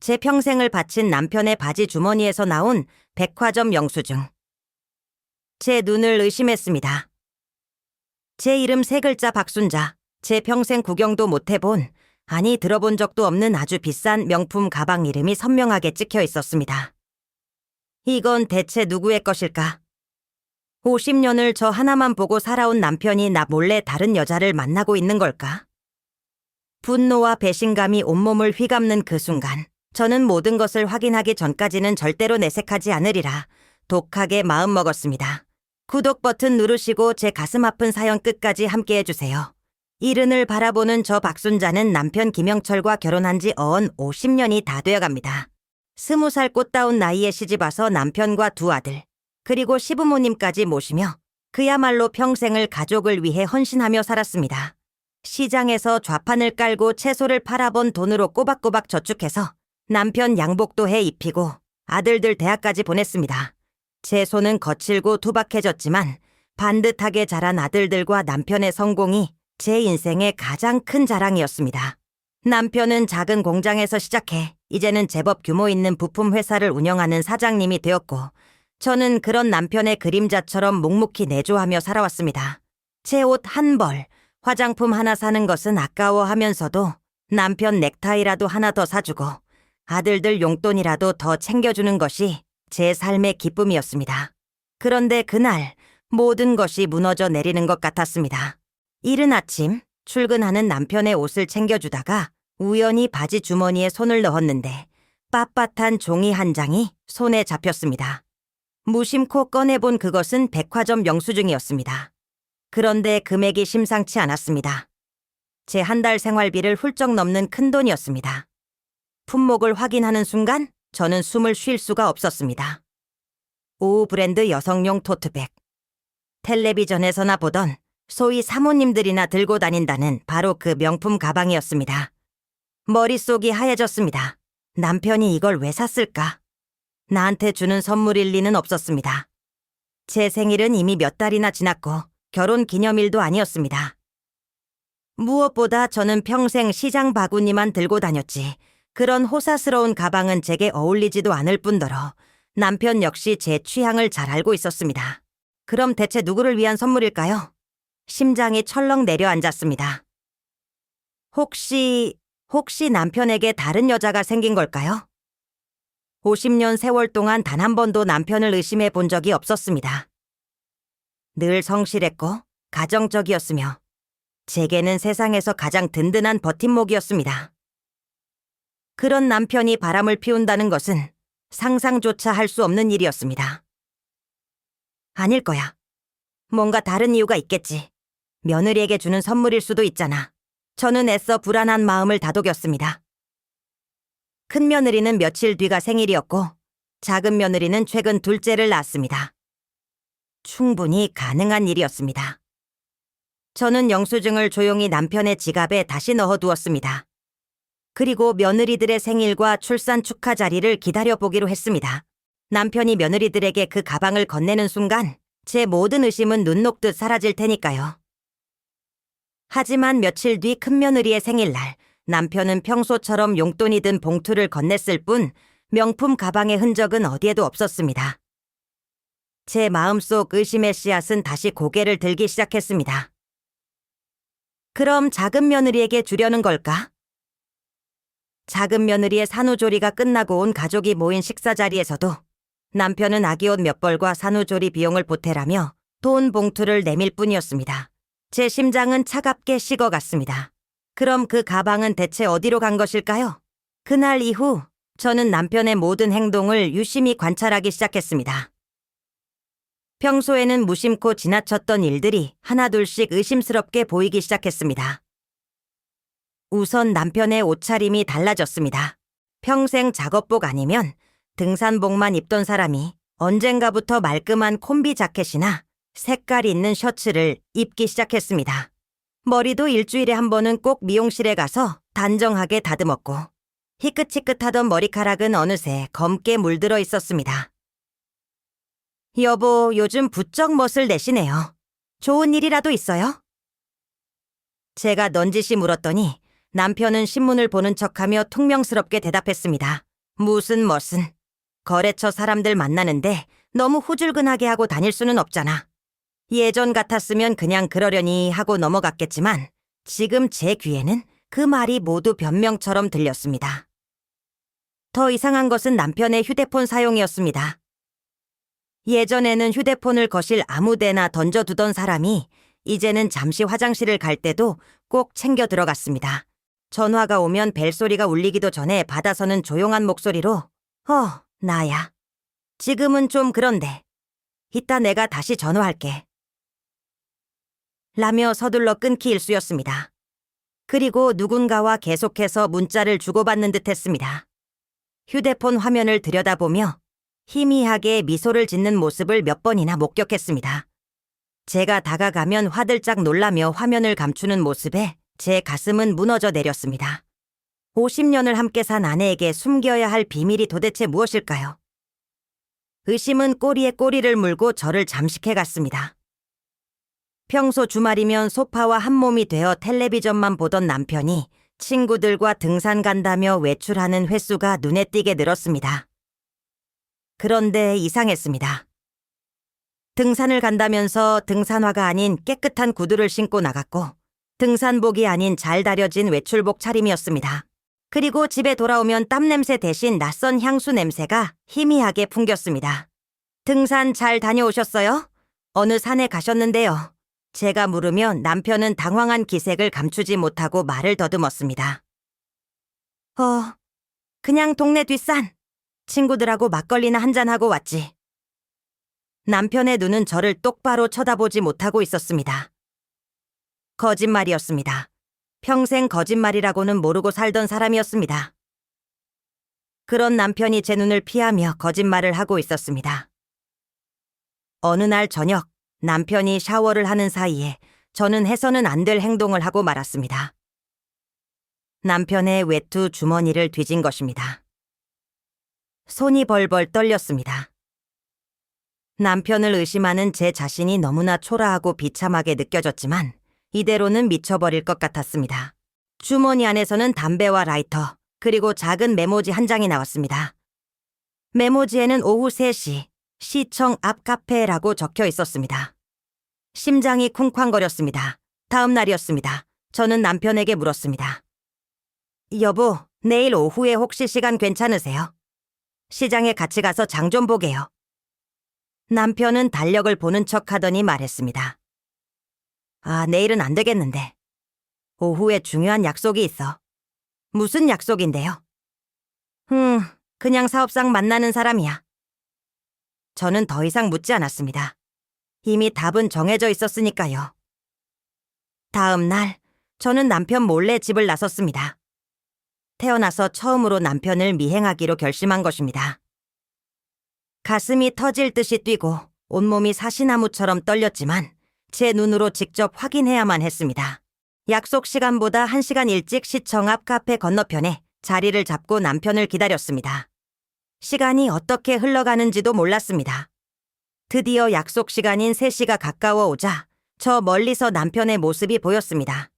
제 평생을 바친 남편의 바지 주머니에서 나온 백화점 영수증. 제 눈을 의심했습니다. 제 이름 세 글자 박순자, 제 평생 구경도 못 해본, 아니 들어본 적도 없는 아주 비싼 명품 가방 이름이 선명하게 찍혀 있었습니다. 이건 대체 누구의 것일까? 50년을 저 하나만 보고 살아온 남편이 나 몰래 다른 여자를 만나고 있는 걸까? 분노와 배신감이 온몸을 휘감는 그 순간, 저는 모든 것을 확인하기 전까지는 절대로 내색하지 않으리라 독하게 마음먹었습니다. 구독 버튼 누르시고 제 가슴 아픈 사연 끝까지 함께해주세요. 이른을 바라보는 저 박순자는 남편 김영철과 결혼한 지 어언 50년이 다 되어갑니다. 20살 꽃다운 나이에 시집와서 남편과 두 아들, 그리고 시부모님까지 모시며 그야말로 평생을 가족을 위해 헌신하며 살았습니다. 시장에서 좌판을 깔고 채소를 팔아본 돈으로 꼬박꼬박 저축해서 남편 양복도 해 입히고 아들들 대학까지 보냈습니다. 제 손은 거칠고 투박해졌지만 반듯하게 자란 아들들과 남편의 성공이 제 인생의 가장 큰 자랑이었습니다. 남편은 작은 공장에서 시작해 이제는 제법 규모 있는 부품 회사를 운영하는 사장님이 되었고, 저는 그런 남편의 그림자처럼 묵묵히 내조하며 살아왔습니다. 제 옷 한 벌, 화장품 하나 사는 것은 아까워하면서도 남편 넥타이라도 하나 더 사주고 아들들 용돈이라도 더 챙겨주는 것이 제 삶의 기쁨이었습니다. 그런데 그날 모든 것이 무너져 내리는 것 같았습니다. 이른 아침 출근하는 남편의 옷을 챙겨주다가 우연히 바지 주머니에 손을 넣었는데 빳빳한 종이 한 장이 손에 잡혔습니다. 무심코 꺼내본 그것은 백화점 영수증이었습니다. 그런데 금액이 심상치 않았습니다. 제 한 달 생활비를 훌쩍 넘는 큰돈이었습니다. 품목을 확인하는 순간 저는 숨을 쉴 수가 없었습니다. 오우 브랜드 여성용 토트백. 텔레비전에서나 보던 소위 사모님들이나 들고 다닌다는 바로 그 명품 가방이었습니다. 머릿속이 하얘졌습니다. 남편이 이걸 왜 샀을까? 나한테 주는 선물일 리는 없었습니다. 제 생일은 이미 몇 달이나 지났고 결혼 기념일도 아니었습니다. 무엇보다 저는 평생 시장 바구니만 들고 다녔지 그런 호사스러운 가방은 제게 어울리지도 않을 뿐더러 남편 역시 제 취향을 잘 알고 있었습니다. 그럼 대체 누구를 위한 선물일까요? 심장이 철렁 내려앉았습니다. 혹시 남편에게 다른 여자가 생긴 걸까요? 50년 세월 동안 단 한 번도 남편을 의심해 본 적이 없었습니다. 늘 성실했고 가정적이었으며 제게는 세상에서 가장 든든한 버팀목이었습니다. 그런 남편이 바람을 피운다는 것은 상상조차 할 수 없는 일이었습니다. 아닐 거야. 뭔가 다른 이유가 있겠지. 며느리에게 주는 선물일 수도 있잖아. 저는 애써 불안한 마음을 다독였습니다. 큰 며느리는 며칠 뒤가 생일이었고 작은 며느리는 최근 둘째를 낳았습니다. 충분히 가능한 일이었습니다. 저는 영수증을 조용히 남편의 지갑에 다시 넣어두었습니다. 그리고 며느리들의 생일과 출산 축하 자리를 기다려보기로 했습니다. 남편이 며느리들에게 그 가방을 건네는 순간 제 모든 의심은 눈 녹듯 사라질 테니까요. 하지만 며칠 뒤 큰며느리의 생일날 남편은 평소처럼 용돈이 든 봉투를 건넸을 뿐 명품 가방의 흔적은 어디에도 없었습니다. 제 마음속 의심의 씨앗은 다시 고개를 들기 시작했습니다. 그럼 작은 며느리에게 주려는 걸까? 작은 며느리의 산후조리가 끝나고 온 가족이 모인 식사 자리에서도 남편은 아기옷 몇 벌과 산후조리 비용을 보태라며 돈 봉투를 내밀 뿐이었습니다. 제 심장은 차갑게 식어갔습니다. 그럼 그 가방은 대체 어디로 간 것일까요? 그날 이후 저는 남편의 모든 행동을 유심히 관찰하기 시작했습니다. 평소에는 무심코 지나쳤던 일들이 하나둘씩 의심스럽게 보이기 시작했습니다. 우선 남편의 옷차림이 달라졌습니다. 평생 작업복 아니면 등산복만 입던 사람이 언젠가부터 말끔한 콤비 자켓이나 색깔 있는 셔츠를 입기 시작했습니다. 머리도 일주일에 한 번은 꼭 미용실에 가서 단정하게 다듬었고 희끗희끗하던 머리카락은 어느새 검게 물들어 있었습니다. 여보, 요즘 부쩍 멋을 내시네요. 좋은 일이라도 있어요? 제가 넌지시 물었더니 남편은 신문을 보는 척하며 퉁명스럽게 대답했습니다. 무슨 멋은. 거래처 사람들 만나는데 너무 후줄근하게 하고 다닐 수는 없잖아. 예전 같았으면 그냥 그러려니 하고 넘어갔겠지만 지금 제 귀에는 그 말이 모두 변명처럼 들렸습니다. 더 이상한 것은 남편의 휴대폰 사용이었습니다. 예전에는 휴대폰을 거실 아무 데나 던져두던 사람이 이제는 잠시 화장실을 갈 때도 꼭 챙겨 들어갔습니다. 전화가 오면 벨소리가 울리기도 전에 받아서는 조용한 목소리로 나야. 지금은 좀 그런데 이따 내가 다시 전화할게. 라며 서둘러 끊기 일쑤였습니다. 그리고 누군가와 계속해서 문자를 주고받는 듯 했습니다. 휴대폰 화면을 들여다보며 희미하게 미소를 짓는 모습을 몇 번이나 목격했습니다. 제가 다가가면 화들짝 놀라며 화면을 감추는 모습에 제 가슴은 무너져 내렸습니다. 50년을 함께 산 아내에게 숨겨야 할 비밀이 도대체 무엇일까요? 의심은 꼬리에 꼬리를 물고 저를 잠식해 갔습니다. 평소 주말이면 소파와 한몸이 되어 텔레비전만 보던 남편이 친구들과 등산 간다며 외출하는 횟수가 눈에 띄게 늘었습니다. 그런데 이상했습니다. 등산을 간다면서 등산화가 아닌 깨끗한 구두를 신고 나갔고 등산복이 아닌 잘 다려진 외출복 차림이었습니다. 그리고 집에 돌아오면 땀 냄새 대신 낯선 향수 냄새가 희미하게 풍겼습니다. 등산 잘 다녀오셨어요? 어느 산에 가셨는데요? 제가 물으면 남편은 당황한 기색을 감추지 못하고 말을 더듬었습니다. 그냥 동네 뒷산. 친구들하고 막걸리나 한잔하고 왔지. 남편의 눈은 저를 똑바로 쳐다보지 못하고 있었습니다. 거짓말이었습니다. 평생 거짓말이라고는 모르고 살던 사람이었습니다. 그런 남편이 제 눈을 피하며 거짓말을 하고 있었습니다. 어느 날 저녁 남편이 샤워를 하는 사이에 저는 해서는 안 될 행동을 하고 말았습니다. 남편의 외투 주머니를 뒤진 것입니다. 손이 벌벌 떨렸습니다. 남편을 의심하는 제 자신이 너무나 초라하고 비참하게 느껴졌지만 이대로는 미쳐버릴 것 같았습니다. 주머니 안에서는 담배와 라이터, 그리고 작은 메모지 한 장이 나왔습니다. 메모지에는 오후 3시, 시청 앞 카페라고 적혀 있었습니다. 심장이 쿵쾅거렸습니다. 다음 날이었습니다. 저는 남편에게 물었습니다. 여보, 내일 오후에 혹시 시간 괜찮으세요? 시장에 같이 가서 장 좀 보게요. 남편은 달력을 보는 척 하더니 말했습니다. 내일은 안 되겠는데. 오후에 중요한 약속이 있어. 무슨 약속인데요? 그냥 사업상 만나는 사람이야. 저는 더 이상 묻지 않았습니다. 이미 답은 정해져 있었으니까요. 다음 날, 저는 남편 몰래 집을 나섰습니다. 태어나서 처음으로 남편을 미행하기로 결심한 것입니다. 가슴이 터질 듯이 뛰고 온몸이 사시나무처럼 떨렸지만 제 눈으로 직접 확인해야만 했습니다. 약속 시간보다 1시간 일찍 시청 앞 카페 건너편에 자리를 잡고 남편을 기다렸습니다. 시간이 어떻게 흘러가는지도 몰랐습니다. 드디어 약속 시간인 3시가 가까워 오자 저 멀리서 남편의 모습이 보였습니다.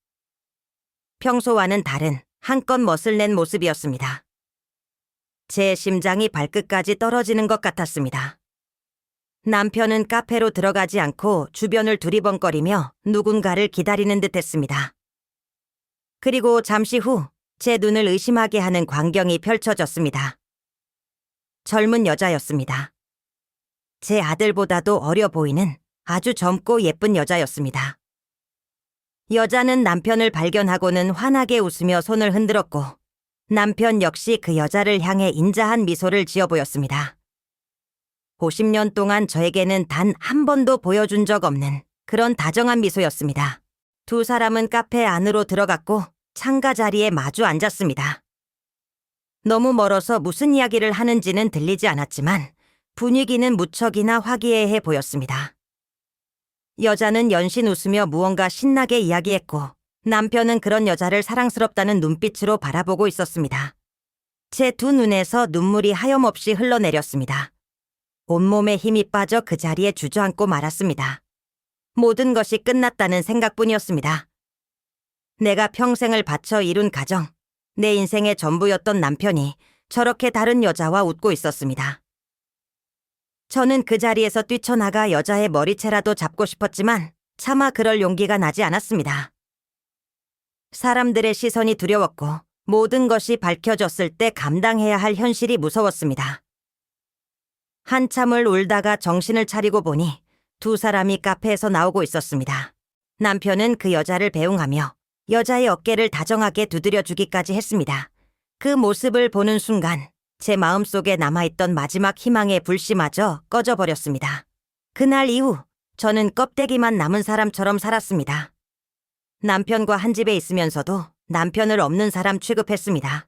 평소와는 다른 한껏 멋을 낸 모습이었습니다. 제 심장이 발끝까지 떨어지는 것 같았습니다. 남편은 카페로 들어가지 않고 주변을 두리번거리며 누군가를 기다리는 듯 했습니다. 그리고 잠시 후 제 눈을 의심하게 하는 광경이 펼쳐졌습니다. 젊은 여자였습니다. 제 아들보다도 어려 보이는 아주 젊고 예쁜 여자였습니다. 여자는 남편을 발견하고는 환하게 웃으며 손을 흔들었고 남편 역시 그 여자를 향해 인자한 미소를 지어 보였습니다. 50년 동안 저에게는 단 한 번도 보여준 적 없는 그런 다정한 미소였습니다. 두 사람은 카페 안으로 들어갔고 창가 자리에 마주 앉았습니다. 너무 멀어서 무슨 이야기를 하는지는 들리지 않았지만 분위기는 무척이나 화기애애 보였습니다. 여자는 연신 웃으며 무언가 신나게 이야기했고 남편은 그런 여자를 사랑스럽다는 눈빛으로 바라보고 있었습니다. 제 두 눈에서 눈물이 하염없이 흘러내렸습니다. 온몸에 힘이 빠져 그 자리에 주저앉고 말았습니다. 모든 것이 끝났다는 생각뿐이었습니다. 내가 평생을 바쳐 이룬 가정, 내 인생의 전부였던 남편이 저렇게 다른 여자와 웃고 있었습니다. 저는 그 자리에서 뛰쳐나가 여자의 머리채라도 잡고 싶었지만 차마 그럴 용기가 나지 않았습니다. 사람들의 시선이 두려웠고 모든 것이 밝혀졌을 때 감당해야 할 현실이 무서웠습니다. 한참을 울다가 정신을 차리고 보니 두 사람이 카페에서 나오고 있었습니다. 남편은 그 여자를 배웅하며 여자의 어깨를 다정하게 두드려주기까지 했습니다. 그 모습을 보는 순간 제 마음속에 남아있던 마지막 희망의 불씨마저 꺼져버렸습니다. 그날 이후 저는 껍데기만 남은 사람처럼 살았습니다. 남편과 한 집에 있으면서도 남편을 없는 사람 취급했습니다.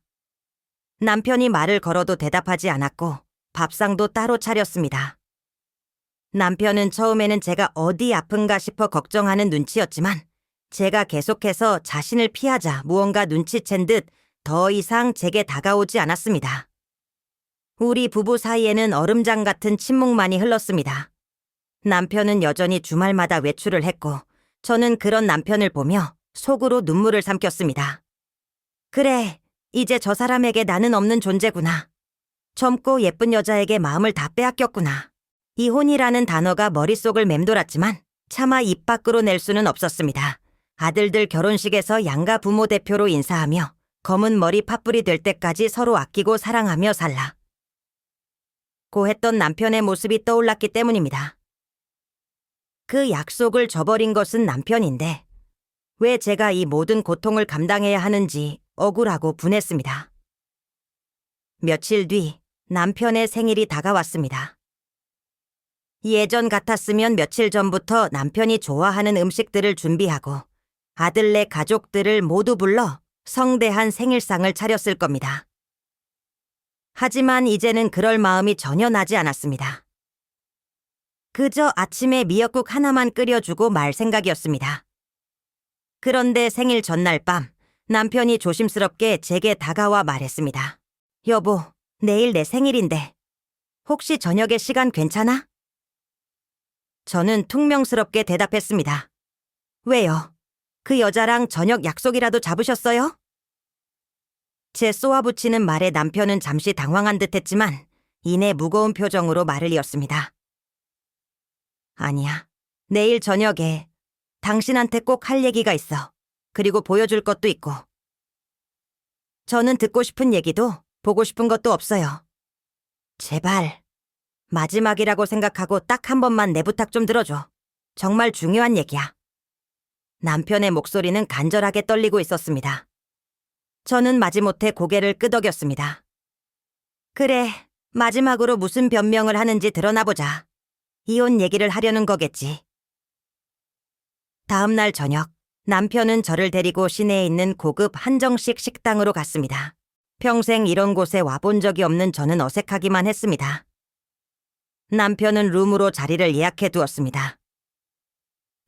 남편이 말을 걸어도 대답하지 않았고 밥상도 따로 차렸습니다. 남편은 처음에는 제가 어디 아픈가 싶어 걱정하는 눈치였지만 제가 계속해서 자신을 피하자 무언가 눈치챈 듯 더 이상 제게 다가오지 않았습니다. 우리 부부 사이에는 얼음장 같은 침묵만이 흘렀습니다. 남편은 여전히 주말마다 외출을 했고 저는 그런 남편을 보며 속으로 눈물을 삼켰습니다. 그래, 이제 저 사람에게 나는 없는 존재구나. 젊고 예쁜 여자에게 마음을 다 빼앗겼구나. 이혼이라는 단어가 머릿속을 맴돌았지만 차마 입 밖으로 낼 수는 없었습니다. 아들들 결혼식에서 양가 부모 대표로 인사하며 검은 머리 팥불이 될 때까지 서로 아끼고 사랑하며 살라. 고 했던 남편의 모습이 떠올랐기 때문입니다. 그 약속을 저버린 것은 남편인데 왜 제가 이 모든 고통을 감당해야 하는지 억울하고 분했습니다. 며칠 뒤 남편의 생일이 다가왔습니다. 예전 같았으면 며칠 전부터 남편이 좋아하는 음식들을 준비하고 아들네 가족들을 모두 불러 성대한 생일상을 차렸을 겁니다. 하지만 이제는 그럴 마음이 전혀 나지 않았습니다. 그저 아침에 미역국 하나만 끓여주고 말 생각이었습니다. 그런데 생일 전날 밤 남편이 조심스럽게 제게 다가와 말했습니다. 여보, 내일 내 생일인데 혹시 저녁에 시간 괜찮아? 저는 퉁명스럽게 대답했습니다. 왜요? 그 여자랑 저녁 약속이라도 잡으셨어요? 제 쏘아붙이는 말에 남편은 잠시 당황한 듯했지만 이내 무거운 표정으로 말을 이었습니다. 아니야. 내일 저녁에 당신한테 꼭 할 얘기가 있어. 그리고 보여줄 것도 있고. 저는 듣고 싶은 얘기도 보고 싶은 것도 없어요. 제발 마지막이라고 생각하고 딱 한 번만 내 부탁 좀 들어줘. 정말 중요한 얘기야. 남편의 목소리는 간절하게 떨리고 있었습니다. 저는 마지못해 고개를 끄덕였습니다. 그래, 마지막으로 무슨 변명을 하는지 드러나보자. 이혼 얘기를 하려는 거겠지. 다음 날 저녁, 남편은 저를 데리고 시내에 있는 고급 한정식 식당으로 갔습니다. 평생 이런 곳에 와본 적이 없는 저는 어색하기만 했습니다. 남편은 룸으로 자리를 예약해 두었습니다.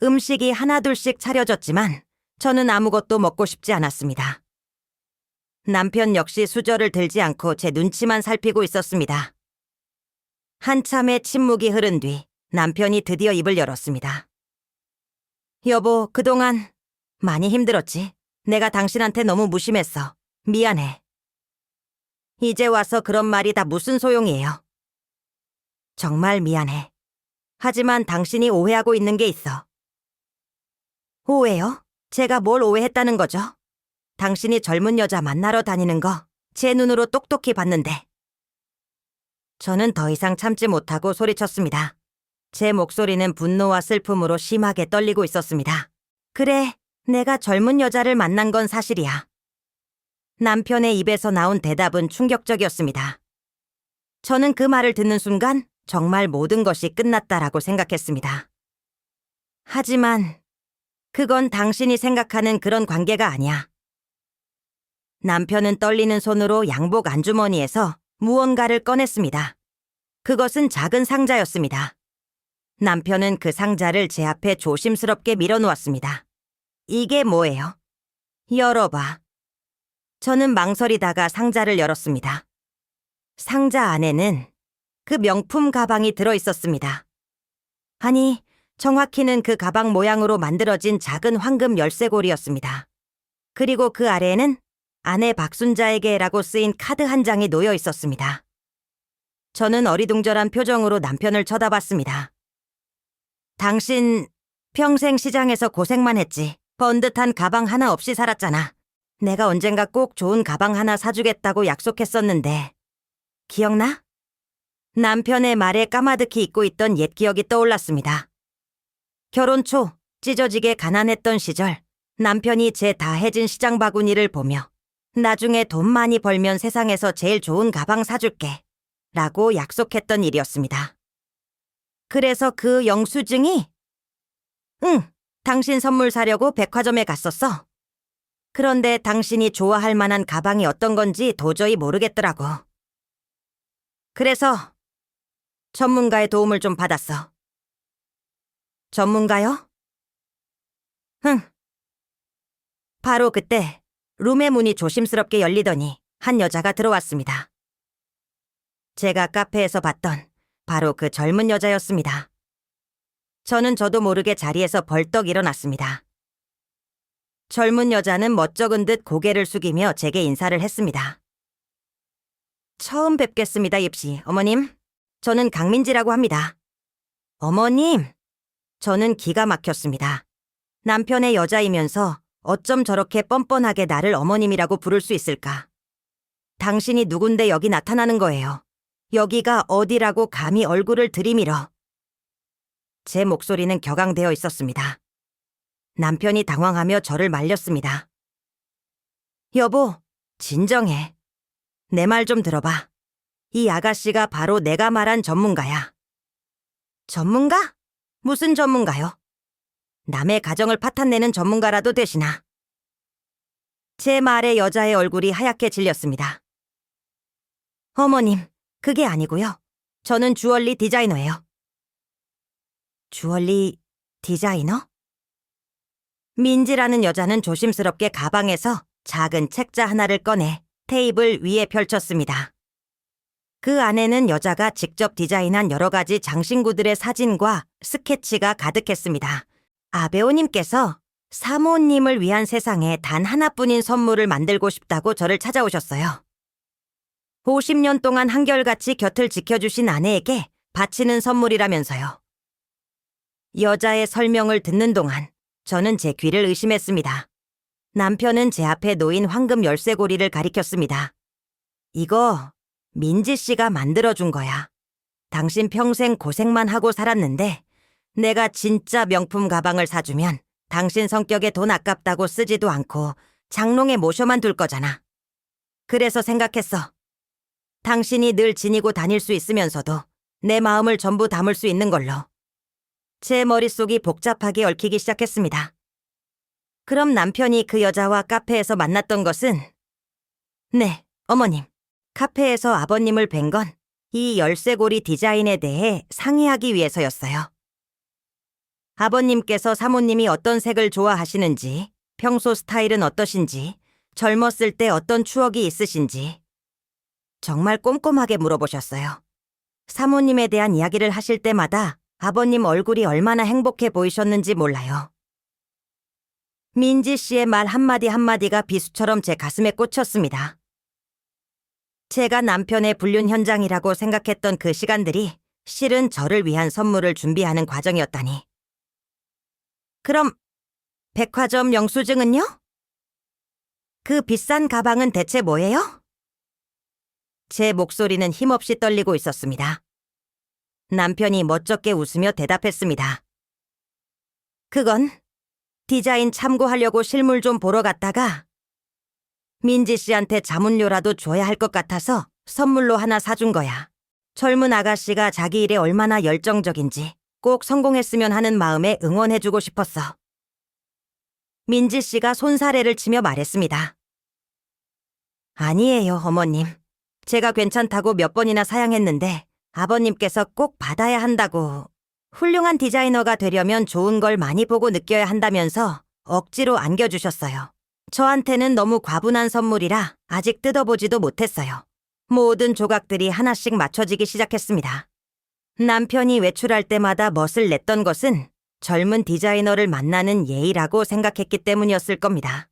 음식이 하나둘씩 차려졌지만 저는 아무것도 먹고 싶지 않았습니다. 남편 역시 수저를 들지 않고 제 눈치만 살피고 있었습니다. 한참의 침묵이 흐른 뒤 남편이 드디어 입을 열었습니다. 여보, 그동안 많이 힘들었지? 내가 당신한테 너무 무심했어. 미안해. 이제 와서 그런 말이 다 무슨 소용이에요. 정말 미안해. 하지만 당신이 오해하고 있는 게 있어. 오해요? 제가 뭘 오해했다는 거죠? 당신이 젊은 여자 만나러 다니는 거 제 눈으로 똑똑히 봤는데. 저는 더 이상 참지 못하고 소리쳤습니다. 제 목소리는 분노와 슬픔으로 심하게 떨리고 있었습니다. 그래, 내가 젊은 여자를 만난 건 사실이야. 남편의 입에서 나온 대답은 충격적이었습니다. 저는 그 말을 듣는 순간 정말 모든 것이 끝났다라고 생각했습니다. 하지만 그건 당신이 생각하는 그런 관계가 아니야. 남편은 떨리는 손으로 양복 안주머니에서 무언가를 꺼냈습니다. 그것은 작은 상자였습니다. 남편은 그 상자를 제 앞에 조심스럽게 밀어놓았습니다. 이게 뭐예요? 열어봐. 저는 망설이다가 상자를 열었습니다. 상자 안에는 그 명품 가방이 들어있었습니다. 아니, 정확히는 그 가방 모양으로 만들어진 작은 황금 열쇠고리였습니다. 그리고 그 아래에는 아내 박순자에게라고 쓰인 카드 한 장이 놓여 있었습니다. 저는 어리둥절한 표정으로 남편을 쳐다봤습니다. 당신 평생 시장에서 고생만 했지. 번듯한 가방 하나 없이 살았잖아. 내가 언젠가 꼭 좋은 가방 하나 사주겠다고 약속했었는데. 기억나? 남편의 말에 까마득히 잊고 있던 옛 기억이 떠올랐습니다. 결혼 초 찢어지게 가난했던 시절 남편이 제 다해진 시장 바구니를 보며 나중에 돈 많이 벌면 세상에서 제일 좋은 가방 사줄게 라고 약속했던 일이었습니다. 그래서 그 영수증이 응, 당신 선물 사려고 백화점에 갔었어. 그런데 당신이 좋아할 만한 가방이 어떤 건지 도저히 모르겠더라고. 그래서 전문가의 도움을 좀 받았어. 전문가요? 흥. 바로 그때 룸의 문이 조심스럽게 열리더니 한 여자가 들어왔습니다. 제가 카페에서 봤던 바로 그 젊은 여자였습니다. 저도 모르게 자리에서 벌떡 일어났습니다. 젊은 여자는 멋쩍은 듯 고개를 숙이며 제게 인사를 했습니다. 처음 뵙겠습니다, 입씨. 어머님, 저는 강민지라고 합니다. 어머님! 저는 기가 막혔습니다. 남편의 여자이면서 어쩜 저렇게 뻔뻔하게 나를 어머님이라고 부를 수 있을까? 당신이 누군데 여기 나타나는 거예요. 여기가 어디라고 감히 얼굴을 들이밀어. 제 목소리는 격앙되어 있었습니다. 남편이 당황하며 저를 말렸습니다. 여보, 진정해. 내 말 좀 들어봐. 이 아가씨가 바로 내가 말한 전문가야. 전문가? 무슨 전문가요? 남의 가정을 파탄내는 전문가라도 되시나? 제 말에 여자의 얼굴이 하얗게 질렸습니다. 어머님, 그게 아니고요. 저는 주얼리 디자이너예요. 주얼리 디자이너? 민지라는 여자는 조심스럽게 가방에서 작은 책자 하나를 꺼내 테이블 위에 펼쳤습니다. 그 안에는 여자가 직접 디자인한 여러 가지 장신구들의 사진과 스케치가 가득했습니다. 아베오님께서 사모님을 위한 세상에 단 하나뿐인 선물을 만들고 싶다고 저를 찾아오셨어요. 50년 동안 한결같이 곁을 지켜주신 아내에게 바치는 선물이라면서요. 여자의 설명을 듣는 동안 저는 제 귀를 의심했습니다. 남편은 제 앞에 놓인 황금 열쇠고리를 가리켰습니다. 이거 민지 씨가 만들어준 거야. 당신 평생 고생만 하고 살았는데 내가 진짜 명품 가방을 사주면 당신 성격에 돈 아깝다고 쓰지도 않고 장롱에 모셔만 둘 거잖아. 그래서 생각했어. 당신이 늘 지니고 다닐 수 있으면서도 내 마음을 전부 담을 수 있는 걸로. 제 머릿속이 복잡하게 얽히기 시작했습니다. 그럼 남편이 그 여자와 카페에서 만났던 것은? 네, 어머님. 카페에서 아버님을 뵌 건 이 열쇠고리 디자인에 대해 상의하기 위해서였어요. 아버님께서 사모님이 어떤 색을 좋아하시는지, 평소 스타일은 어떠신지, 젊었을 때 어떤 추억이 있으신지 정말 꼼꼼하게 물어보셨어요. 사모님에 대한 이야기를 하실 때마다 아버님 얼굴이 얼마나 행복해 보이셨는지 몰라요. 민지 씨의 말 한마디 한마디가 비수처럼 제 가슴에 꽂혔습니다. 제가 남편의 불륜 현장이라고 생각했던 그 시간들이 실은 저를 위한 선물을 준비하는 과정이었다니. 그럼 백화점 영수증은요? 그 비싼 가방은 대체 뭐예요? 제 목소리는 힘없이 떨리고 있었습니다. 남편이 멋쩍게 웃으며 대답했습니다. 그건 디자인 참고하려고 실물 좀 보러 갔다가 민지 씨한테 자문료라도 줘야 할 것 같아서 선물로 하나 사준 거야. 젊은 아가씨가 자기 일에 얼마나 열정적인지 꼭 성공했으면 하는 마음에 응원해주고 싶었어. 민지 씨가 손사래를 치며 말했습니다. 아니에요, 어머님. 제가 괜찮다고 몇 번이나 사양했는데 아버님께서 꼭 받아야 한다고. 훌륭한 디자이너가 되려면 좋은 걸 많이 보고 느껴야 한다면서 억지로 안겨주셨어요. 저한테는 너무 과분한 선물이라 아직 뜯어보지도 못했어요. 모든 조각들이 하나씩 맞춰지기 시작했습니다. 남편이 외출할 때마다 멋을 냈던 것은 젊은 디자이너를 만나는 예의라고 생각했기 때문이었을 겁니다.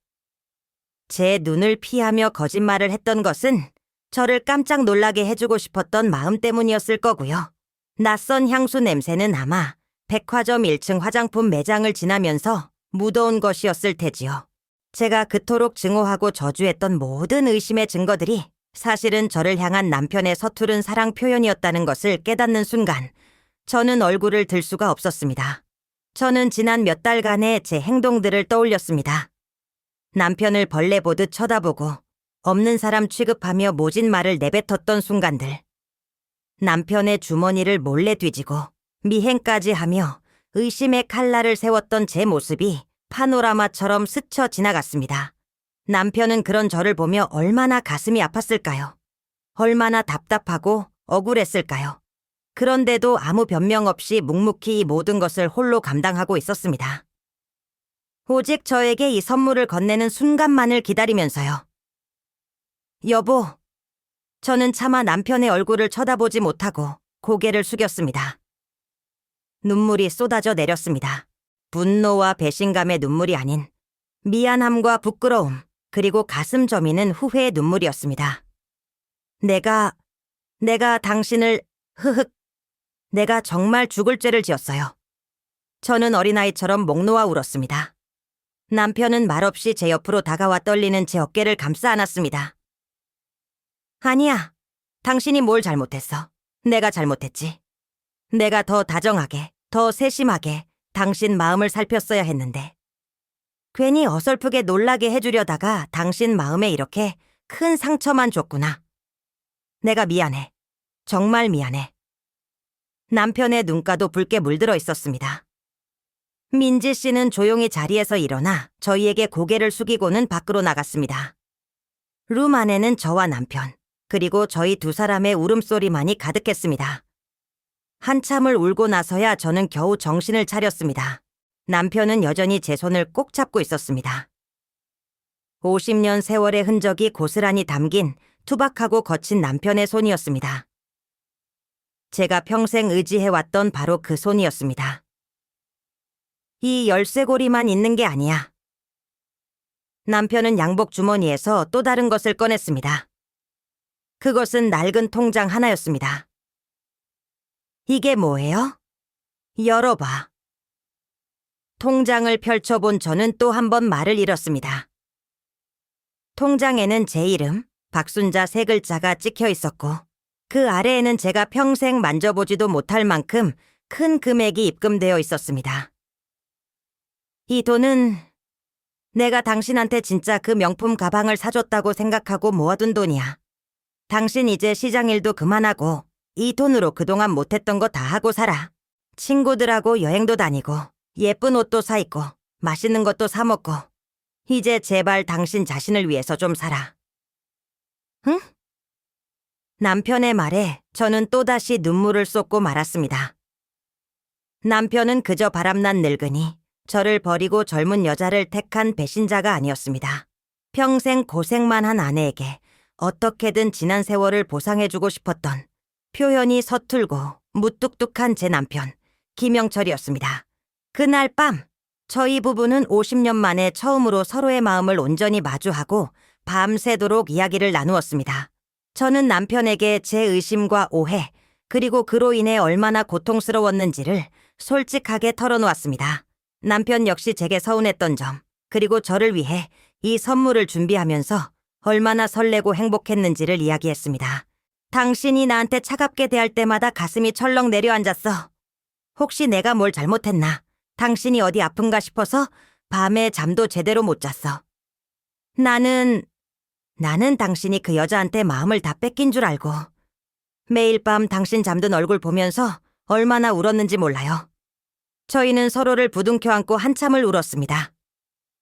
제 눈을 피하며 거짓말을 했던 것은 저를 깜짝 놀라게 해주고 싶었던 마음 때문이었을 거고요. 낯선 향수 냄새는 아마 백화점 1층 화장품 매장을 지나면서 묻어온 것이었을 테지요. 제가 그토록 증오하고 저주했던 모든 의심의 증거들이 사실은 저를 향한 남편의 서투른 사랑 표현이었다는 것을 깨닫는 순간 저는 얼굴을 들 수가 없었습니다. 저는 지난 몇 달간의 제 행동들을 떠올렸습니다. 남편을 벌레 보듯 쳐다보고 없는 사람 취급하며 모진 말을 내뱉었던 순간들. 남편의 주머니를 몰래 뒤지고 미행까지 하며 의심의 칼날을 세웠던 제 모습이 파노라마처럼 스쳐 지나갔습니다. 남편은 그런 저를 보며 얼마나 가슴이 아팠을까요? 얼마나 답답하고 억울했을까요? 그런데도 아무 변명 없이 묵묵히 이 모든 것을 홀로 감당하고 있었습니다. 오직 저에게 이 선물을 건네는 순간만을 기다리면서요. 여보, 저는 차마 남편의 얼굴을 쳐다보지 못하고 고개를 숙였습니다. 눈물이 쏟아져 내렸습니다. 분노와 배신감의 눈물이 아닌 미안함과 부끄러움, 그리고 가슴 저미는 후회의 눈물이었습니다. 내가 당신을, 내가 정말 죽을 죄를 지었어요. 저는 어린아이처럼 목 놓아 울었습니다. 남편은 말없이 제 옆으로 다가와 떨리는 제 어깨를 감싸 안았습니다. 아니야, 당신이 뭘 잘못했어. 내가 잘못했지. 내가 더 다정하게, 더 세심하게 당신 마음을 살폈어야 했는데. 괜히 어설프게 놀라게 해주려다가 당신 마음에 이렇게 큰 상처만 줬구나. 내가 미안해. 정말 미안해. 남편의 눈가도 붉게 물들어 있었습니다. 민지 씨는 조용히 자리에서 일어나 저희에게 고개를 숙이고는 밖으로 나갔습니다. 룸 안에는 저와 남편, 그리고 저희 두 사람의 울음소리만이 가득했습니다. 한참을 울고 나서야 저는 겨우 정신을 차렸습니다. 남편은 여전히 제 손을 꼭 잡고 있었습니다. 50년 세월의 흔적이 고스란히 담긴 투박하고 거친 남편의 손이었습니다. 제가 평생 의지해왔던 바로 그 손이었습니다. 이 열쇠고리만 있는 게 아니야. 남편은 양복 주머니에서 또 다른 것을 꺼냈습니다. 그것은 낡은 통장 하나였습니다. 이게 뭐예요? 열어봐. 통장을 펼쳐본 저는 또 한 번 말을 잃었습니다. 통장에는 제 이름, 박순자 3글자가 찍혀 있었고 그 아래에는 제가 평생 만져보지도 못할 만큼 큰 금액이 입금되어 있었습니다. 이 돈은 내가 당신한테 진짜 그 명품 가방을 사줬다고 생각하고 모아둔 돈이야. 당신 이제 시장 일도 그만하고 이 돈으로 그동안 못했던 거 다 하고 살아. 친구들하고 여행도 다니고 예쁜 옷도 사 입고 맛있는 것도 사 먹고 이제 제발 당신 자신을 위해서 좀 살아. 응? 남편의 말에 저는 또다시 눈물을 쏟고 말았습니다. 남편은 그저 바람난 늙은이, 저를 버리고 젊은 여자를 택한 배신자가 아니었습니다. 평생 고생만 한 아내에게 어떻게든 지난 세월을 보상해주고 싶었던 표현이 서툴고 무뚝뚝한 제 남편, 김영철이었습니다. 그날 밤, 저희 부부는 50년 만에 처음으로 서로의 마음을 온전히 마주하고 밤새도록 이야기를 나누었습니다. 저는 남편에게 제 의심과 오해, 그리고 그로 인해 얼마나 고통스러웠는지를 솔직하게 털어놓았습니다. 남편 역시 제게 서운했던 점, 그리고 저를 위해 이 선물을 준비하면서 얼마나 설레고 행복했는지를 이야기했습니다. 당신이 나한테 차갑게 대할 때마다 가슴이 철렁 내려앉았어. 혹시 내가 뭘 잘못했나? 당신이 어디 아픈가 싶어서 밤에 잠도 제대로 못 잤어. 나는 당신이 그 여자한테 마음을 다 뺏긴 줄 알고 매일 밤 당신 잠든 얼굴 보면서 얼마나 울었는지 몰라요. 저희는 서로를 부둥켜 안고 한참을 울었습니다.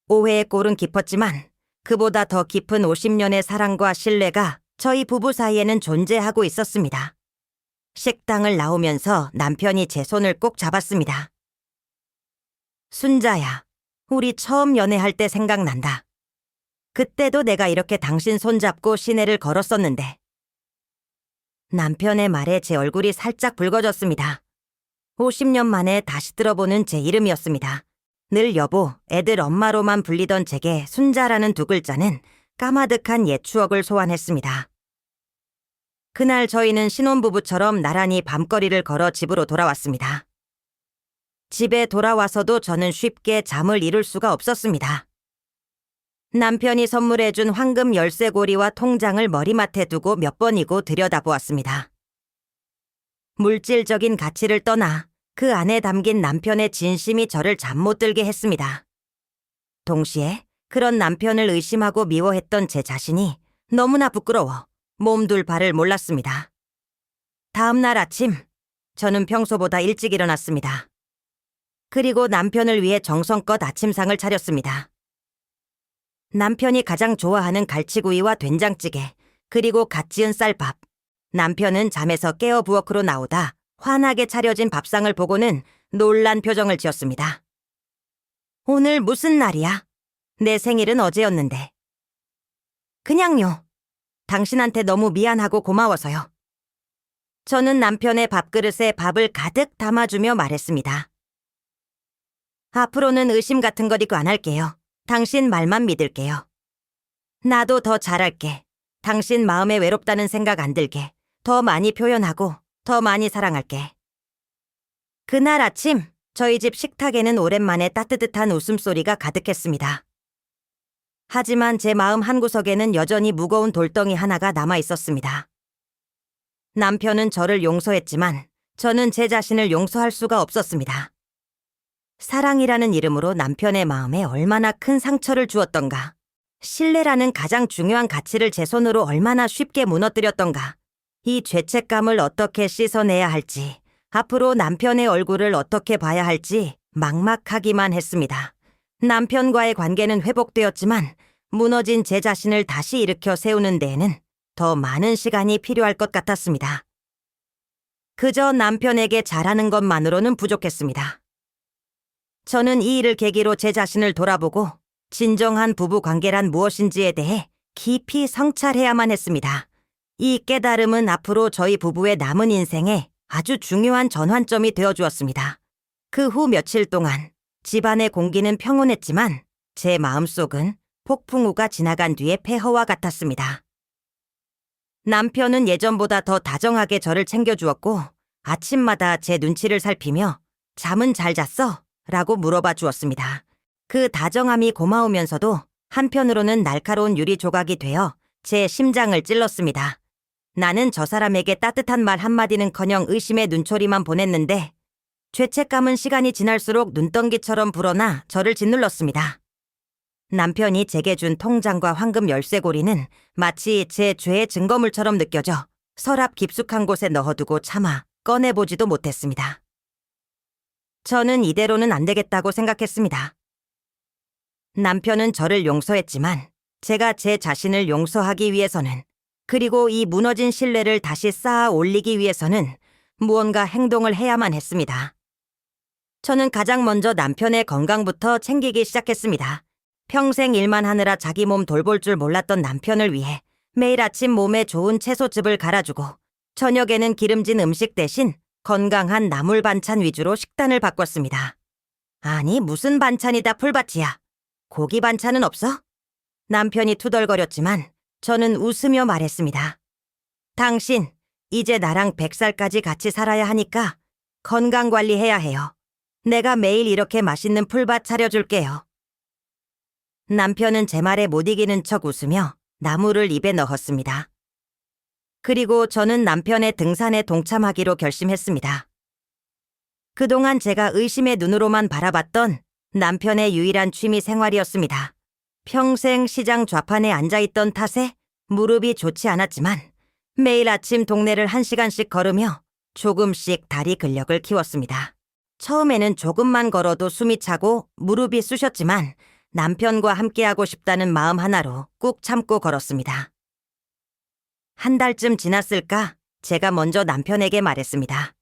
오해의 꼴은 깊었지만 그보다 더 깊은 50년의 사랑과 신뢰가 저희 부부 사이에는 존재하고 있었습니다. 식당을 나오면서 남편이 제 손을 꼭 잡았습니다. 순자야, 우리 처음 연애할 때 생각난다. 그때도 내가 이렇게 당신 손잡고 시내를 걸었었는데. 남편의 말에 제 얼굴이 살짝 붉어졌습니다. 50년 만에 다시 들어보는 제 이름이었습니다. 늘 여보, 애들 엄마로만 불리던 제게 순자라는 2글자는 까마득한 옛 추억을 소환했습니다. 그날 저희는 신혼부부처럼 나란히 밤거리를 걸어 집으로 돌아왔습니다. 집에 돌아와서도 저는 쉽게 잠을 이룰 수가 없었습니다. 남편이 선물해준 황금 열쇠고리와 통장을 머리맡에 두고 몇 번이고 들여다보았습니다. 물질적인 가치를 떠나 그 안에 담긴 남편의 진심이 저를 잠 못 들게 했습니다. 동시에 그런 남편을 의심하고 미워했던 제 자신이 너무나 부끄러워 몸둘 바를 몰랐습니다. 다음 날 아침, 저는 평소보다 일찍 일어났습니다. 그리고 남편을 위해 정성껏 아침상을 차렸습니다. 남편이 가장 좋아하는 갈치구이와 된장찌개, 그리고 갓 지은 쌀밥. 남편은 잠에서 깨어 부엌으로 나오다 환하게 차려진 밥상을 보고는 놀란 표정을 지었습니다. 오늘 무슨 날이야? 내 생일은 어제였는데. 그냥요. 당신한테 너무 미안하고 고마워서요. 저는 남편의 밥그릇에 밥을 가득 담아주며 말했습니다. 앞으로는 의심 같은 거 있고 안 할게요. 당신 말만 믿을게요. 나도 더 잘할게. 당신 마음에 외롭다는 생각 안 들게. 더 많이 표현하고 더 많이 사랑할게. 그날 아침 저희 집 식탁에는 오랜만에 따뜻한 웃음소리가 가득했습니다. 하지만 제 마음 한구석에는 여전히 무거운 돌덩이 하나가 남아 있었습니다. 남편은 저를 용서했지만 저는 제 자신을 용서할 수가 없었습니다. 사랑이라는 이름으로 남편의 마음에 얼마나 큰 상처를 주었던가. 신뢰라는 가장 중요한 가치를 제 손으로 얼마나 쉽게 무너뜨렸던가. 이 죄책감을 어떻게 씻어내야 할지, 앞으로 남편의 얼굴을 어떻게 봐야 할지 막막하기만 했습니다. 남편과의 관계는 회복되었지만 무너진 제 자신을 다시 일으켜 세우는 데에는 더 많은 시간이 필요할 것 같았습니다. 그저 남편에게 잘하는 것만으로는 부족했습니다. 저는 이 일을 계기로 제 자신을 돌아보고 진정한 부부 관계란 무엇인지에 대해 깊이 성찰해야만 했습니다. 이 깨달음은 앞으로 저희 부부의 남은 인생에 아주 중요한 전환점이 되어주었습니다. 그 후 며칠 동안 집안의 공기는 평온했지만 제 마음속은 폭풍우가 지나간 뒤의 폐허와 같았습니다. 남편은 예전보다 더 다정하게 저를 챙겨주었고 아침마다 제 눈치를 살피며 잠은 잘 잤어? 라고 물어봐 주었습니다. 그 다정함이 고마우면서도 한편으로는 날카로운 유리 조각이 되어 제 심장을 찔렀습니다. 나는 저 사람에게 따뜻한 말 한마디는커녕 의심의 눈초리만 보냈는데 죄책감은 시간이 지날수록 눈덩이처럼 불어나 저를 짓눌렀습니다. 남편이 제게 준 통장과 황금 열쇠고리는 마치 제 죄의 증거물처럼 느껴져 서랍 깊숙한 곳에 넣어두고 차마 꺼내보지도 못했습니다. 저는 이대로는 안 되겠다고 생각했습니다. 남편은 저를 용서했지만 제가 제 자신을 용서하기 위해서는, 그리고 이 무너진 신뢰를 다시 쌓아 올리기 위해서는 무언가 행동을 해야만 했습니다. 저는 가장 먼저 남편의 건강부터 챙기기 시작했습니다. 평생 일만 하느라 자기 몸 돌볼 줄 몰랐던 남편을 위해 매일 아침 몸에 좋은 채소즙을 갈아주고 저녁에는 기름진 음식 대신 건강한 나물 반찬 위주로 식단을 바꿨습니다. 아니, 무슨 반찬이다 풀밭이야. 고기 반찬은 없어? 남편이 투덜거렸지만 저는 웃으며 말했습니다. 당신, 이제 나랑 100살까지 같이 살아야 하니까 건강관리해야 해요. 내가 매일 이렇게 맛있는 풀밭 차려줄게요. 남편은 제 말에 못 이기는 척 웃으며 나물을 입에 넣었습니다. 그리고 저는 남편의 등산에 동참하기로 결심했습니다. 그동안 제가 의심의 눈으로만 바라봤던 남편의 유일한 취미 생활이었습니다. 평생 시장 좌판에 앉아있던 탓에 무릎이 좋지 않았지만 매일 아침 동네를 1시간씩 걸으며 조금씩 다리 근력을 키웠습니다. 처음에는 조금만 걸어도 숨이 차고 무릎이 쑤셨지만 남편과 함께하고 싶다는 마음 하나로 꾹 참고 걸었습니다. 한 달쯤 지났을까 제가 먼저 남편에게 말했습니다.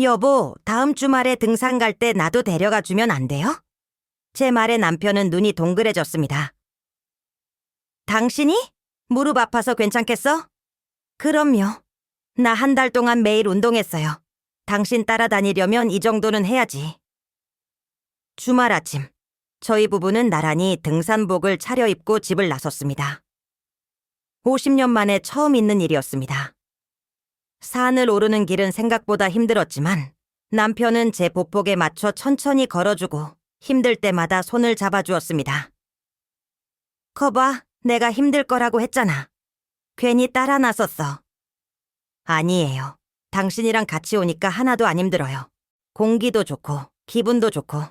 여보, 다음 주말에 등산 갈 때 나도 데려가 주면 안 돼요? 제 말에 남편은 눈이 동그래졌습니다. 당신이? 무릎 아파서 괜찮겠어? 그럼요. 나 한 달 동안 매일 운동했어요. 당신 따라다니려면 이 정도는 해야지. 주말 아침, 저희 부부는 나란히 등산복을 차려입고 집을 나섰습니다. 50년 만에 처음 있는 일이었습니다. 산을 오르는 길은 생각보다 힘들었지만 남편은 제 보폭에 맞춰 천천히 걸어주고 힘들 때마다 손을 잡아주었습니다. 거봐, 내가 힘들 거라고 했잖아. 괜히 따라 나섰어. 아니에요. 당신이랑 같이 오니까 하나도 안 힘들어요. 공기도 좋고 기분도 좋고.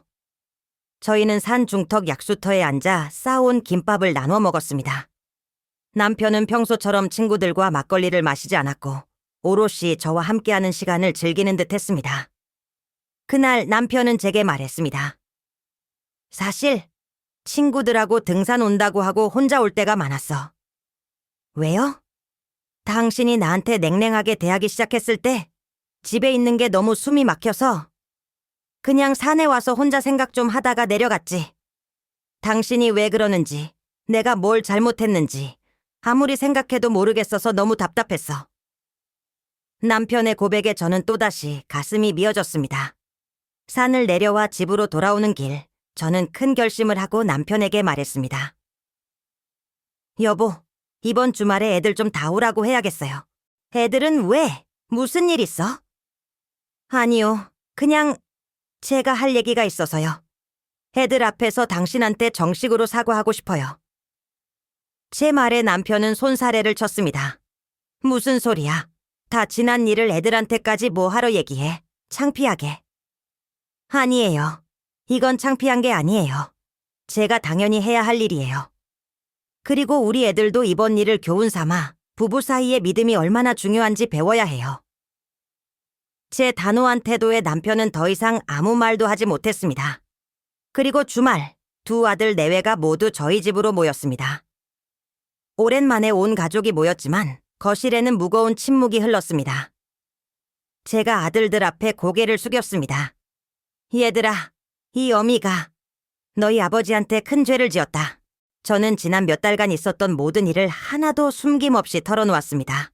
저희는 산 중턱 약수터에 앉아 싸온 김밥을 나눠 먹었습니다. 남편은 평소처럼 친구들과 막걸리를 마시지 않았고 오롯이 저와 함께하는 시간을 즐기는 듯 했습니다. 그날 남편은 제게 말했습니다. 사실 친구들하고 등산 온다고 하고 혼자 올 때가 많았어. 왜요? 당신이 나한테 냉랭하게 대하기 시작했을 때 집에 있는 게 너무 숨이 막혀서 그냥 산에 와서 혼자 생각 좀 하다가 내려갔지. 당신이 왜 그러는지, 내가 뭘 잘못했는지 아무리 생각해도 모르겠어서 너무 답답했어. 남편의 고백에 저는 또다시 가슴이 미어졌습니다. 산을 내려와 집으로 돌아오는 길, 저는 큰 결심을 하고 남편에게 말했습니다. 여보, 이번 주말에 애들 좀 다 오라고 해야겠어요. 애들은 왜? 무슨 일 있어? 아니요, 그냥 제가 할 얘기가 있어서요. 애들 앞에서 당신한테 정식으로 사과하고 싶어요. 제 말에 남편은 손사래를 쳤습니다. 무슨 소리야? 다 지난 일을 애들한테까지 뭐하러 얘기해? 창피하게. 아니에요. 이건 창피한 게 아니에요. 제가 당연히 해야 할 일이에요. 그리고 우리 애들도 이번 일을 교훈 삼아 부부 사이의 믿음이 얼마나 중요한지 배워야 해요. 제 단호한 태도에 남편은 더 이상 아무 말도 하지 못했습니다. 그리고 주말, 두 아들 내외가 모두 저희 집으로 모였습니다. 오랜만에 온 가족이 모였지만 거실에는 무거운 침묵이 흘렀습니다. 제가 아들들 앞에 고개를 숙였습니다. 얘들아, 이 어미가 너희 아버지한테 큰 죄를 지었다. 저는 지난 몇 달간 있었던 모든 일을 하나도 숨김없이 털어놓았습니다.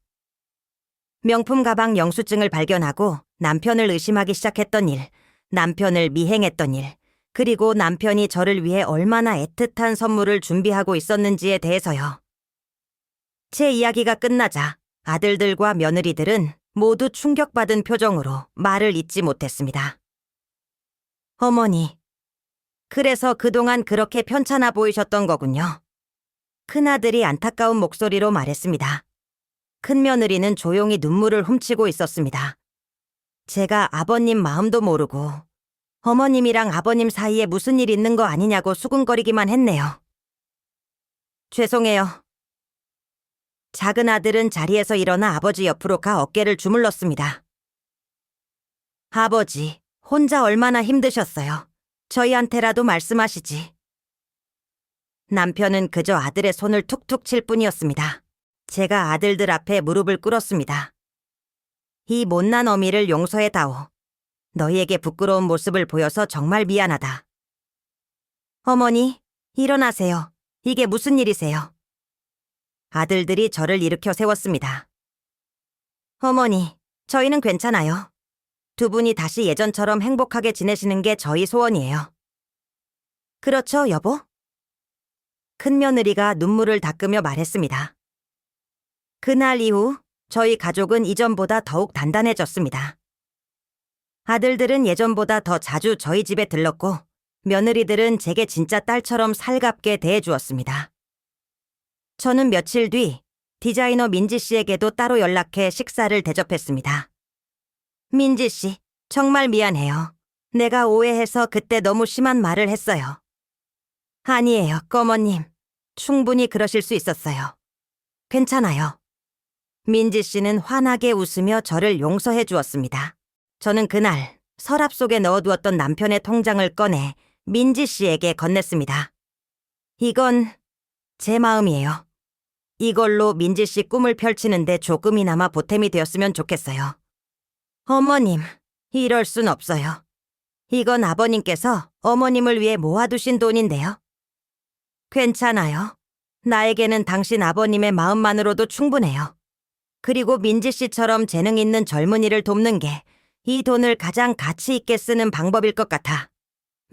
명품 가방 영수증을 발견하고 남편을 의심하기 시작했던 일, 남편을 미행했던 일, 그리고 남편이 저를 위해 얼마나 애틋한 선물을 준비하고 있었는지에 대해서요. 제 이야기가 끝나자 아들들과 며느리들은 모두 충격받은 표정으로 말을 잇지 못했습니다. 어머니, 그래서 그동안 그렇게 편찮아 보이셨던 거군요. 큰아들이 안타까운 목소리로 말했습니다. 큰며느리는 조용히 눈물을 훔치고 있었습니다. 제가 아버님 마음도 모르고 어머님이랑 아버님 사이에 무슨 일 있는 거 아니냐고 수군거리기만 했네요. 죄송해요. 작은 아들은 자리에서 일어나 아버지 옆으로 가 어깨를 주물렀습니다. 아버지, 혼자 얼마나 힘드셨어요. 저희한테라도 말씀하시지. 남편은 그저 아들의 손을 툭툭 칠 뿐이었습니다. 제가 아들들 앞에 무릎을 꿇었습니다. 이 못난 어미를 용서해다오. 너희에게 부끄러운 모습을 보여서 정말 미안하다. 어머니, 일어나세요. 이게 무슨 일이세요? 아들들이 저를 일으켜 세웠습니다. 어머니, 저희는 괜찮아요. 두 분이 다시 예전처럼 행복하게 지내시는 게 저희 소원이에요. 그렇죠, 여보? 큰며느리가 눈물을 닦으며 말했습니다. 그날 이후 저희 가족은 이전보다 더욱 단단해졌습니다. 아들들은 예전보다 더 자주 저희 집에 들렀고 며느리들은 제게 진짜 딸처럼 살갑게 대해주었습니다. 저는 며칠 뒤 디자이너 민지 씨에게도 따로 연락해 식사를 대접했습니다. 민지 씨, 정말 미안해요. 내가 오해해서 그때 너무 심한 말을 했어요. 아니에요, 꺼머님. 충분히 그러실 수 있었어요. 괜찮아요. 민지 씨는 환하게 웃으며 저를 용서해 주었습니다. 저는 그날 서랍 속에 넣어두었던 남편의 통장을 꺼내 민지 씨에게 건넸습니다. 이건 제 마음이에요. 이걸로 민지 씨 꿈을 펼치는데 조금이나마 보탬이 되었으면 좋겠어요. 어머님, 이럴 순 없어요. 이건 아버님께서 어머님을 위해 모아두신 돈인데요. 괜찮아요. 나에게는 당신 아버님의 마음만으로도 충분해요. 그리고 민지 씨처럼 재능 있는 젊은이를 돕는 게 이 돈을 가장 가치 있게 쓰는 방법일 것 같아.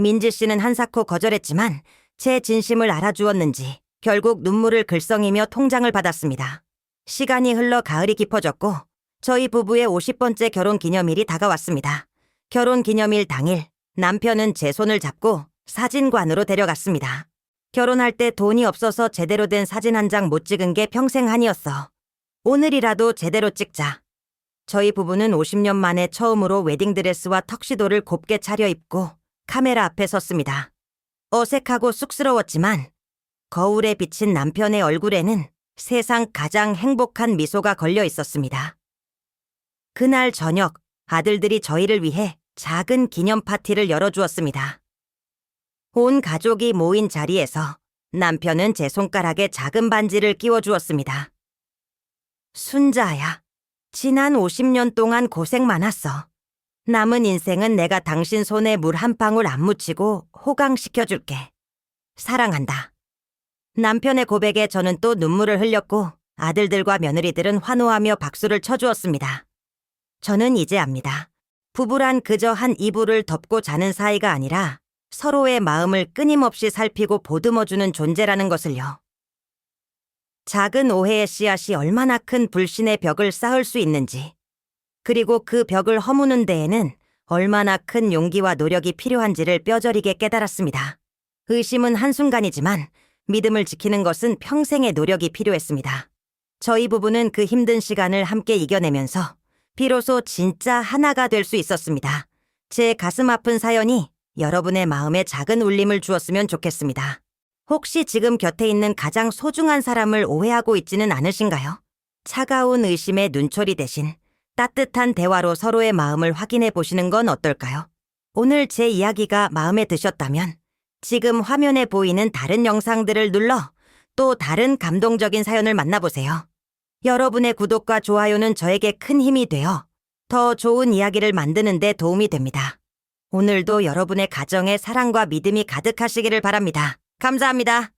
민지 씨는 한사코 거절했지만 제 진심을 알아주었는지 결국 눈물을 글썽이며 통장을 받았습니다. 시간이 흘러 가을이 깊어졌고 저희 부부의 50번째 결혼 기념일이 다가왔습니다. 결혼 기념일 당일 남편은 제 손을 잡고 사진관으로 데려갔습니다. 결혼할 때 돈이 없어서 제대로 된 사진 한 장 못 찍은 게 평생 한이었어. 오늘이라도 제대로 찍자. 저희 부부는 50년 만에 처음으로 웨딩드레스와 턱시도를 곱게 차려입고 카메라 앞에 섰습니다. 어색하고 쑥스러웠지만 거울에 비친 남편의 얼굴에는 세상 가장 행복한 미소가 걸려 있었습니다. 그날 저녁 아들들이 저희를 위해 작은 기념 파티를 열어주었습니다. 온 가족이 모인 자리에서 남편은 제 손가락에 작은 반지를 끼워주었습니다. 순자야, 지난 50년 동안 고생 많았어. 남은 인생은 내가 당신 손에 물 한 방울 안 묻히고 호강시켜줄게. 사랑한다. 남편의 고백에 저는 또 눈물을 흘렸고 아들들과 며느리들은 환호하며 박수를 쳐주었습니다. 저는 이제 압니다. 부부란 그저 한 이불을 덮고 자는 사이가 아니라 서로의 마음을 끊임없이 살피고 보듬어주는 존재라는 것을요. 작은 오해의 씨앗이 얼마나 큰 불신의 벽을 쌓을 수 있는지, 그리고 그 벽을 허무는 데에는 얼마나 큰 용기와 노력이 필요한지를 뼈저리게 깨달았습니다. 의심은 한순간이지만 믿음을 지키는 것은 평생의 노력이 필요했습니다. 저희 부부는 그 힘든 시간을 함께 이겨내면서 비로소 진짜 하나가 될 수 있었습니다. 제 가슴 아픈 사연이 여러분의 마음에 작은 울림을 주었으면 좋겠습니다. 혹시 지금 곁에 있는 가장 소중한 사람을 오해하고 있지는 않으신가요? 차가운 의심의 눈초리 대신 따뜻한 대화로 서로의 마음을 확인해 보시는 건 어떨까요? 오늘 제 이야기가 마음에 드셨다면 지금 화면에 보이는 다른 영상들을 눌러 또 다른 감동적인 사연을 만나보세요. 여러분의 구독과 좋아요는 저에게 큰 힘이 되어 더 좋은 이야기를 만드는 데 도움이 됩니다. 오늘도 여러분의 가정에 사랑과 믿음이 가득하시기를 바랍니다. 감사합니다.